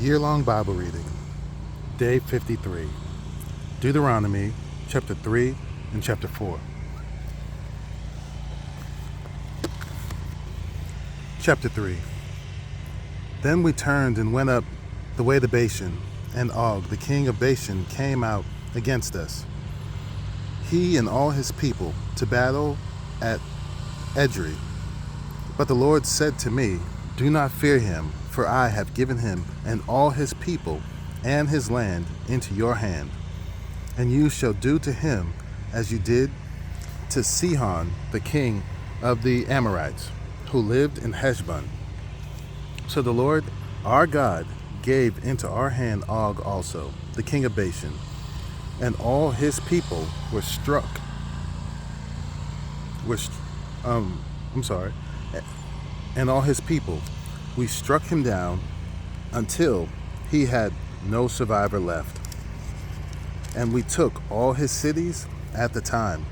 Year-long Bible reading, Day 53, Deuteronomy chapter 3 and chapter 4. Chapter 3. Then we turned and went up the way to Bashan, and Og, the king of Bashan, came out against us, he and all his people, to battle at Edrei. But the Lord said to me, "Do not fear him, for I have given him and all his people and his land into your hand. And you shall do to him as you did to Sihon, the king of the Amorites, who lived in Heshbon." So the Lord our God gave into our hand Og also, the king of Bashan, and all his people were struck. And all his people, we struck him down until he had no survivor left. And we took all his cities at the time.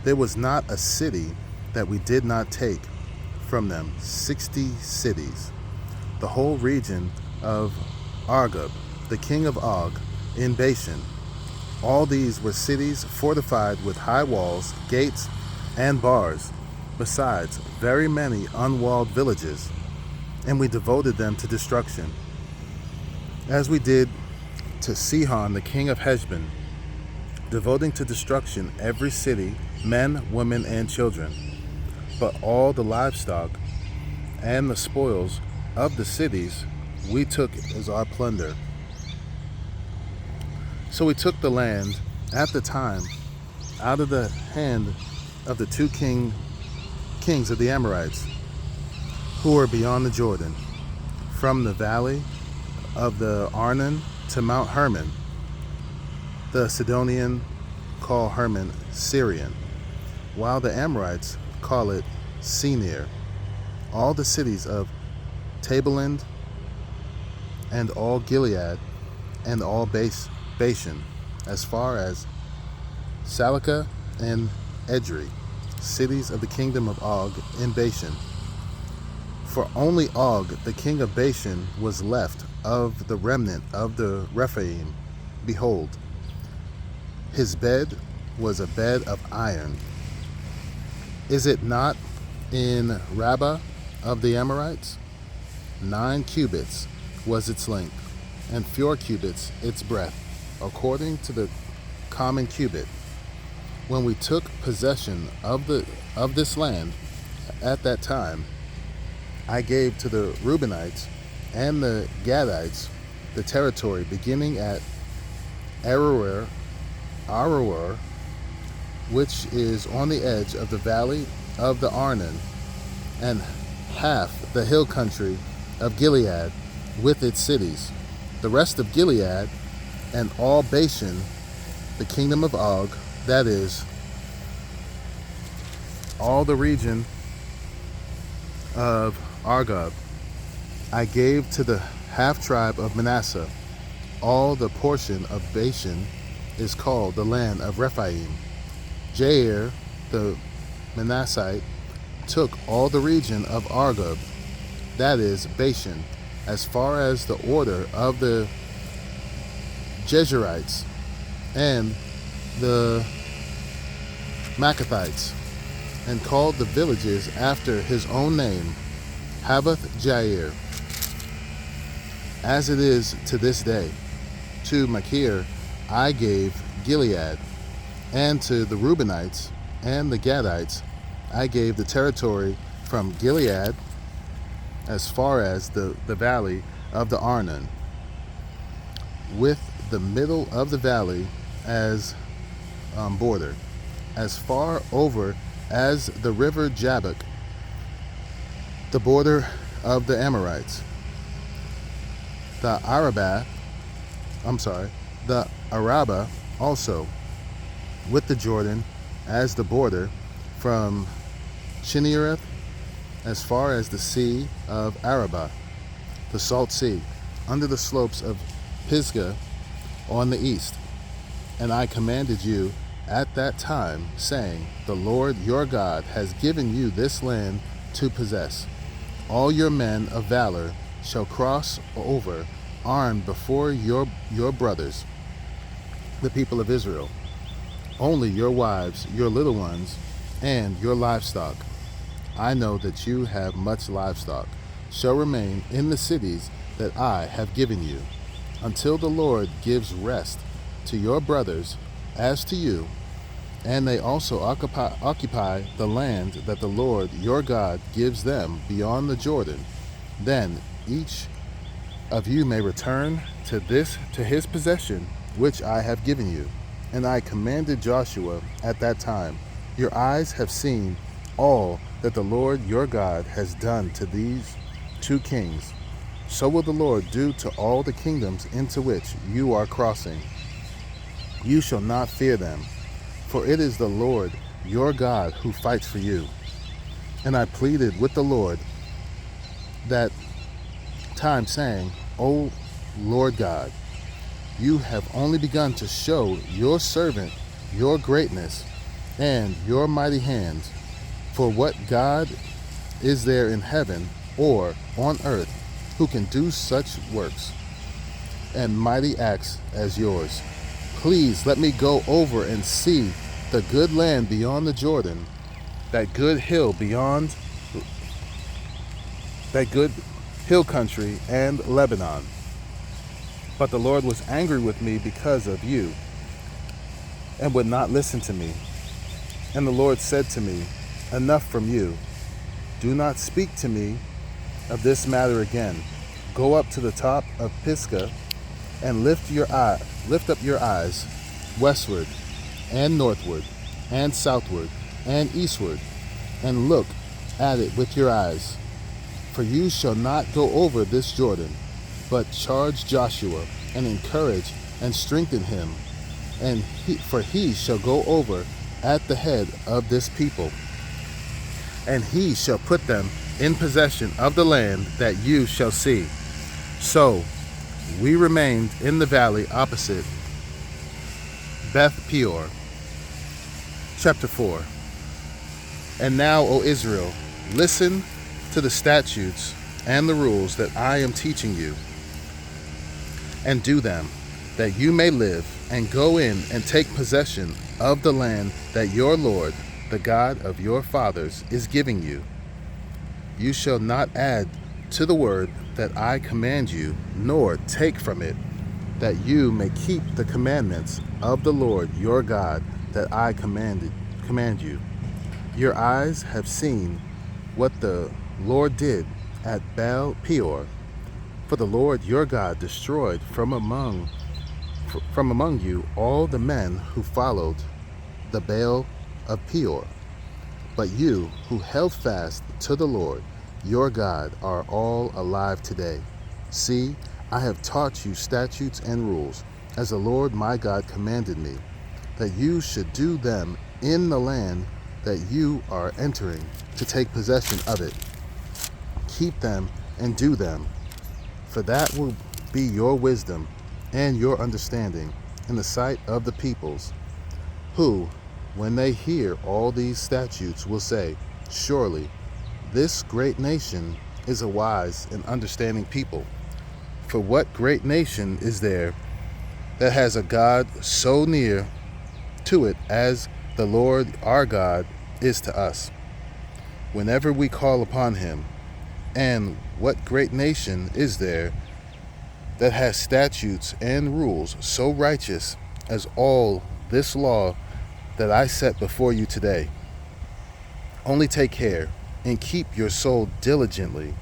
There was not a city that we did not take from them, 60 cities. The whole region of Argob, the king of Og, in Bashan. All these were cities fortified with high walls, gates, and bars, besides very many unwalled villages, and we devoted them to destruction, as we did to Sihon, the king of Heshbon, devoting to destruction every city, men, women, and children. But all the livestock and the spoils of the cities we took as our plunder. So we took the land at the time out of the hand of the two kings of the Amorites, who were beyond the Jordan, from the valley of the Arnon to Mount Hermon. The Sidonian call Hermon Syrian, while the Amorites call it Senir. All the cities of Tabalind, and all Gilead, and all Bashan, as far as Salakah and Edrei, cities of the kingdom of Og in Bashan. For only Og, the king of Bashan, was left of the remnant of the Rephaim. Behold, his bed was a bed of iron. Is it not in Rabbah of the Amorites? 9 cubits was its length, and 4 cubits its breadth, according to the common cubit. When we took possession of this land at that time, I gave to the Reubenites and the Gadites the territory beginning at Aroer, which is on the edge of the valley of the Arnon, and half the hill country of Gilead with its cities, the rest of Gilead, and all Bashan, the kingdom of Og, that is, all the region of Argob, I gave to the half-tribe of Manasseh. All the portion of Bashan is called the land of Rephaim. Jair, the Manassite, took all the region of Argob, that is, Bashan, as far as the order of the Jezreelites and the Maccathites, and called the villages after his own name, Havoth Jair, as it is to this day. To Machir I gave Gilead, and to the Reubenites and the Gadites I gave the territory from Gilead as far as the valley of the Arnon, with the middle of the valley as border, as far over as the river Jabbok, the border of the Amorites. The Arabah also, with the Jordan as the border, from Chinnereth as far as the sea of Arabah, the salt sea, under the slopes of Pisgah on the east. And I commanded you at that time, saying, the Lord your God has given you this land to possess. All your men of valor shall cross over armed before your brothers, the people of Israel. Only your wives, your little ones, and your livestock, I know that you have much livestock, shall remain in the cities that I have given you, until the Lord gives rest to your brothers as to you, and they also occupy the land that the Lord your God gives them beyond the Jordan. Then each of you may return to his possession, which I have given you. And I commanded Joshua at that time, your eyes have seen all that the Lord your God has done to these two kings. So will the Lord do to all the kingdoms into which you are crossing. You shall not fear them, for it is the Lord your God who fights for you. And I pleaded with the Lord that time, saying, O Lord God, you have only begun to show your servant your greatness and your mighty hands. For what God is there in heaven or on earth who can do such works and mighty acts as yours? Please let me go over and see the good land beyond the Jordan, that good hill beyond, that good hill country and Lebanon. But the Lord was angry with me because of you and would not listen to me. And the Lord said to me, enough from you. Do not speak to me of this matter again. Go up to the top of Pisgah and lift up your eyes westward and northward and southward and eastward, and look at it with your eyes. For you shall not go over this Jordan, but charge Joshua and encourage and strengthen him, for he shall go over at the head of this people, and he shall put them in possession of the land that you shall see. So we remained in the valley opposite Beth Peor. Chapter 4. And now, O Israel, listen to the statutes and the rules that I am teaching you, and do them, that you may live, and go in and take possession of the land that your Lord, the God of your fathers, is giving you. You shall not add to the word that I command you, nor take from it, that you may keep the commandments of the Lord your God that I command you. Your eyes have seen what the Lord did at Baal Peor, for the Lord your God destroyed from among you all the men who followed the Baal of Peor. But you who held fast to the Lord your God are all alive today. See, I have taught you statutes and rules, as the Lord my God commanded me, that you should do them in the land that you are entering to take possession of it. Keep them and do them, for that will be your wisdom and your understanding in the sight of the peoples, who, when they hear all these statutes, will say, surely this great nation is a wise and understanding people. For what great nation is there that has a God so near to it as the Lord our God is to us, whenever we call upon him? And what great nation is there that has statutes and rules so righteous as all this law that I set before you today? Only take care and keep your soul diligently,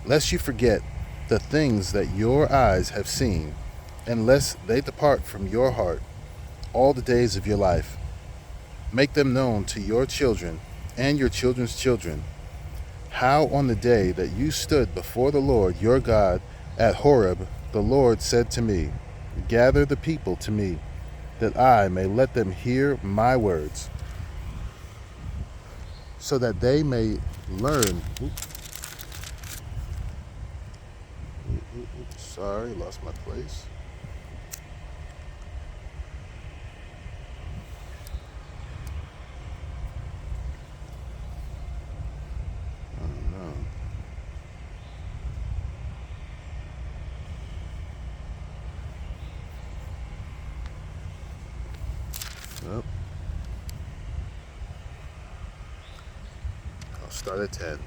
lest you forget the things that your eyes have seen, and lest they depart from your heart all the days of your life. Make them known to your children and your children's children, how on the day that you stood before the Lord your God at Horeb, the Lord said to me, gather the people to me, that I may let them hear my words, so that they may learn. Sorry, lost my place. Oh no. start at 10.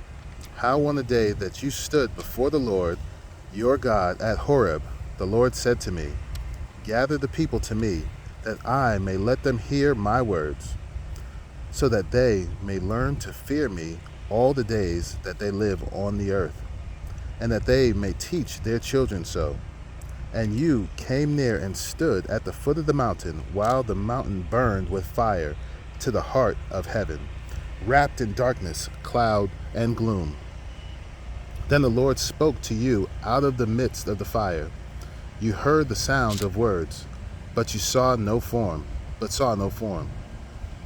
How on the day that you stood before the Lord your God at Horeb, the Lord said to me, gather the people to me, that I may let them hear my words, so that they may learn to fear me all the days that they live on the earth, and that they may teach their children so. And you came near and stood at the foot of the mountain, while the mountain burned with fire to the heart of heaven, wrapped in darkness, cloud, and gloom. Then the Lord spoke to you out of the midst of the fire. You heard the sound of words, but saw no form.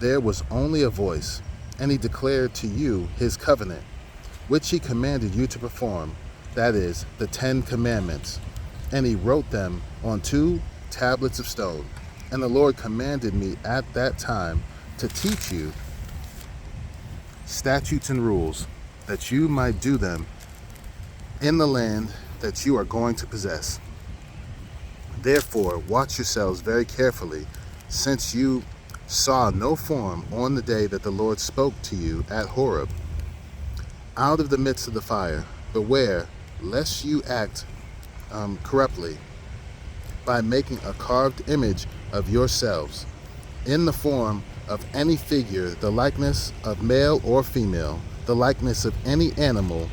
There was only a voice, and he declared to you his covenant, which he commanded you to perform, that is, the 10 Commandments. And he wrote them on 2 tablets of stone. And the Lord commanded me at that time to teach you statutes and rules, that you might do them in the land that you are going to possess. Therefore, watch yourselves very carefully, since you saw no form on the day that the Lord spoke to you at Horeb, out of the midst of the fire. Beware, lest you act corruptly by making a carved image of yourselves, in the form of any figure, the likeness of male or female, the likeness of any animal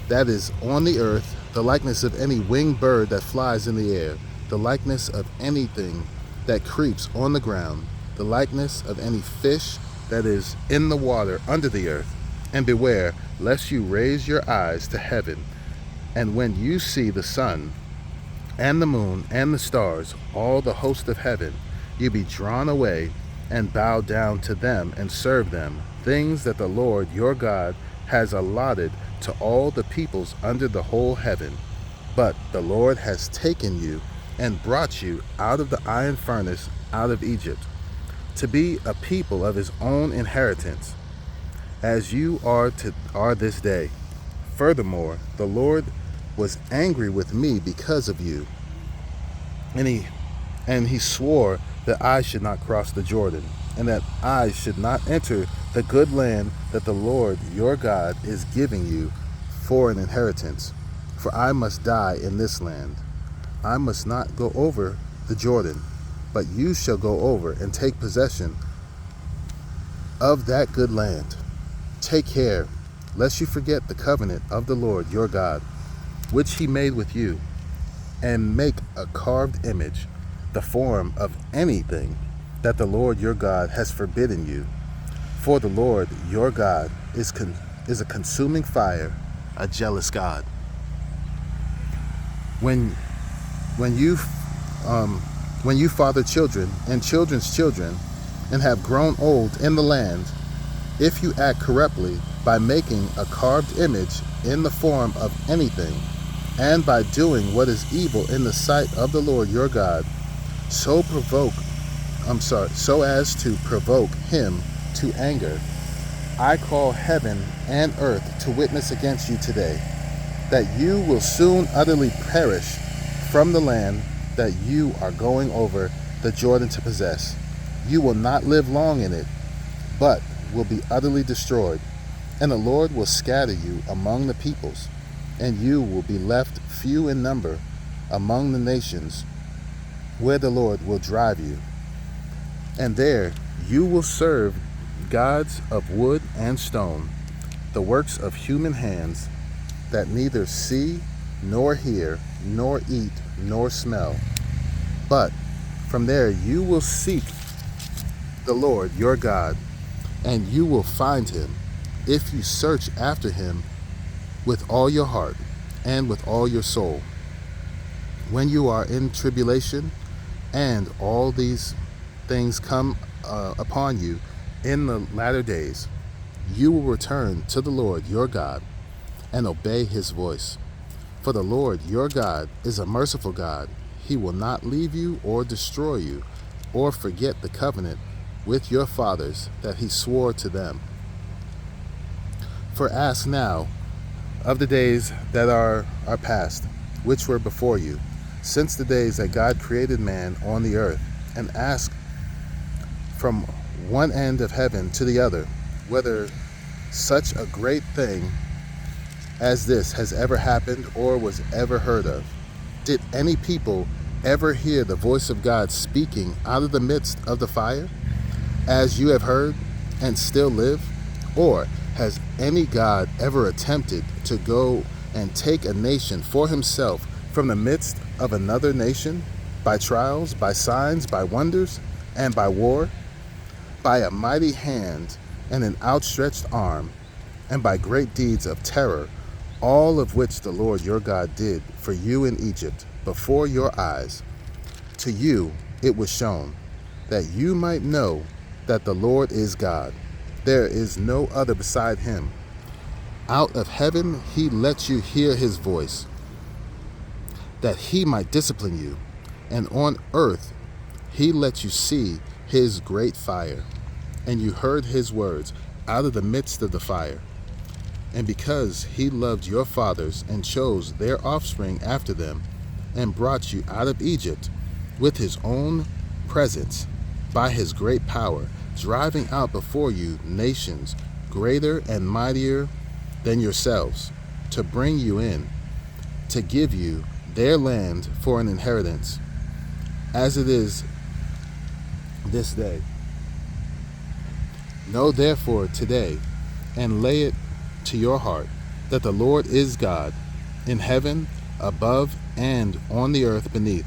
that is on the earth, the likeness of any winged bird that flies in the air, the likeness of anything that creeps on the ground, the likeness of any fish that is in the water under the earth. And beware, lest you raise your eyes to heaven, and when you see the sun and the moon and the stars, all the host of heaven, you be drawn away and bow down to them and serve them, things that the Lord your God has allotted to all the peoples under the whole heaven. But the Lord has taken you and brought you out of the iron furnace, out of Egypt, to be a people of his own inheritance, as you are this day. Furthermore, the Lord was angry with me because of you, and he swore that I should not cross the Jordan, and that I should not enter the good land that the Lord your God is giving you for an inheritance. For I must die in this land. I must not go over the Jordan, but you shall go over and take possession of that good land. Take care, lest you forget the covenant of the Lord your God, which he made with you, and make a carved image, the form of anything that the Lord your God has forbidden you. For the Lord your God is a consuming fire, a jealous God. When you father children and children's children, and have grown old in the land, if you act corruptly by making a carved image in the form of anything, and by doing what is evil in the sight of the Lord your God, so as to provoke him to anger, I call heaven and earth to witness against you today, that you will soon utterly perish from the land that you are going over the Jordan to possess. You will not live long in it, but will be utterly destroyed. And the Lord will scatter you among the peoples, and you will be left few in number among the nations where the Lord will drive you. And there you will serve gods of wood and stone, the works of human hands, that neither see, nor hear, nor eat, nor smell. But from there you will seek the Lord your God, and you will find him, if you search after him with all your heart and with all your soul. When you are in tribulation, and all these things come upon you in the latter days, you will return to the Lord your God and obey his voice. For the Lord your God is a merciful God. He will not leave you or destroy you, or forget the covenant with your fathers that he swore to them. For ask now of the days that are past, which were before you, since the days that God created man on the earth, and ask from one end of heaven to the other, whether such a great thing as this has ever happened or was ever heard of. Did any people ever hear the voice of God speaking out of the midst of the fire, as you have heard, and still live? Or has any God ever attempted to go and take a nation for himself from the midst of another nation, by trials, by signs, by wonders, and by war, by a mighty hand and an outstretched arm, and by great deeds of terror, all of which the Lord your God did for you in Egypt before your eyes? To you it was shown, that you might know that the Lord is God. There is no other beside him. Out of heaven he lets you hear his voice, that he might discipline you, and on earth he let you see his great fire, and you heard his words out of the midst of the fire. And because he loved your fathers and chose their offspring after them, and brought you out of Egypt with his own presence by his great power, driving out before you nations greater and mightier than yourselves, to bring you in, to give you their land for an inheritance, as it is this day. Know therefore today, and lay it to your heart, that the Lord is God, in heaven above and on the earth beneath.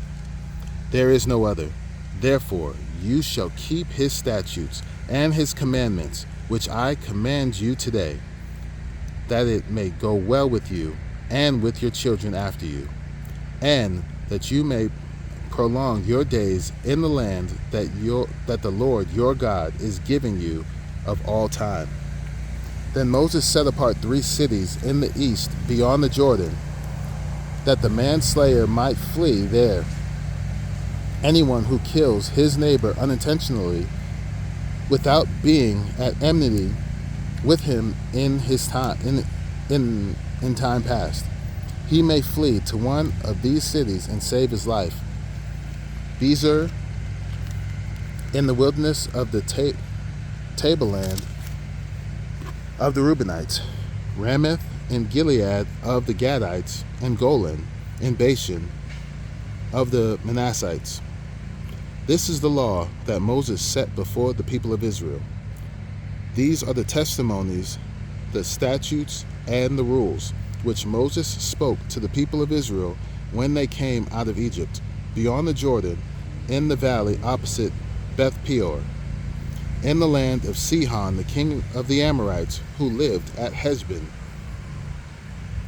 There is no other. Therefore you shall keep his statutes and his commandments, which I command you today, that it may go well with you and with your children after you, and that you may prolong your days in the land that the Lord your God is giving you of all time. Then Moses set apart 3 cities in the east beyond the Jordan, that the manslayer might flee there. Anyone who kills his neighbor unintentionally, without being at enmity with him in time past, he may flee to one of these cities and save his life. Bezer in the wilderness of the tableland of the Reubenites, Ramoth in Gilead of the Gadites, and Golan in Bashan of the Manassites. This is the law that Moses set before the people of Israel. These are the testimonies, the statutes, and the rules which Moses spoke to the people of Israel when they came out of Egypt, beyond the Jordan, in the valley opposite Beth Peor, in the land of Sihon, the king of the Amorites, who lived at Heshbon,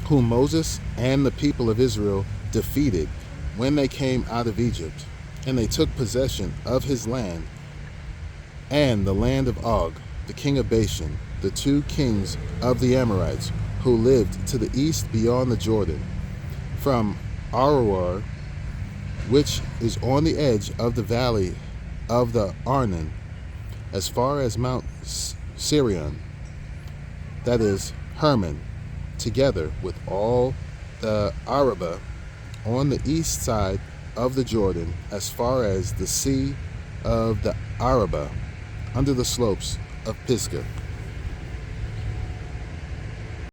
whom Moses and the people of Israel defeated when they came out of Egypt, and they took possession of his land, and the land of Og, the king of Bashan, the 2 kings of the Amorites, who lived to the east beyond the Jordan, from Aroer, which is on the edge of the valley of the Arnon, as far as Mount Sirion, that is Hermon, together with all the Arabah on the east side of the Jordan, as far as the sea of the Arabah, under the slopes of Pisgah.